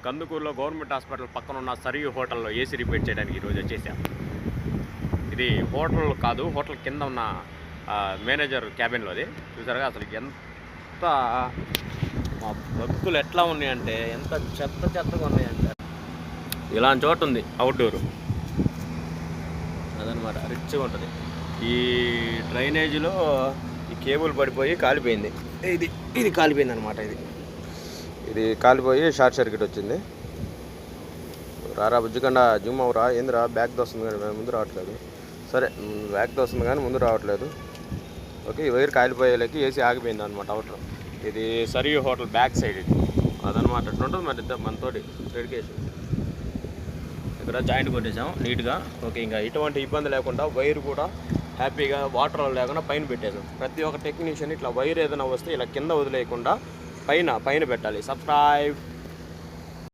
కందుకూరులో government hospital పక్కన ఉన్న సరియు హోటల్లో ఏసీ రిపేర్ చేయడానికి ఈరోజు వచ్చేసాం. ఇది హోటల్ కాదు, హోటల్ కింద ఉన్న మేనేజర్ క్యాబిన్లోది. చూసారుగా అసలు ఎంత మా బతుకులు ఎట్లా ఉన్నాయంటే, ఎంత చెత్తగా ఉన్నాయంటే. ఇలాంటి చోటు ఉంది అవుట్డోరు, అదనమాట. రిచ్గా ఉంటుంది. ఈ డ్రైనేజీలో ఈ కేబుల్ పడిపోయి కాలిపోయింది. ఇది కాలిపోయింది అనమాట. ఇది కాలిపోయి షార్ట్ సర్క్యూట్ వచ్చింది. రారా బుజ్జికండ జూమ్ అవరా, ఏందిరా బ్యాక్ వస్తుంది కానీ ముందు రావట్లేదు. సరే బ్యాక్ వస్తుంది కానీ ముందు రావట్లేదు. ఓకే, ఈ వైర్ కాలిపోయేలకి ఏసీ ఆగిపోయింది అనమాట అవుటర్. ఇది సరియు హోటల్ బ్యాక్ సైడ్ ఇది, అదనమాట. అట్లుంటుంది మరి మనతోటి డెడికేషన్. ఇక్కడ జాయింట్ కొట్టేసాం నీట్గా. ఓకే, ఇంకా ఎటువంటి ఇబ్బంది లేకుండా వైర్ కూడా హ్యాపీగా వాటర్ లేకుండా పైన పెట్టేసాం. ప్రతి ఒక్క టెక్నీషియన్ ఇట్లా వైర్ ఏదైనా వస్తే ఇలా కింద వదిలేయకుండా పైన పెట్టాలి. సబ్స్క్రైబ్.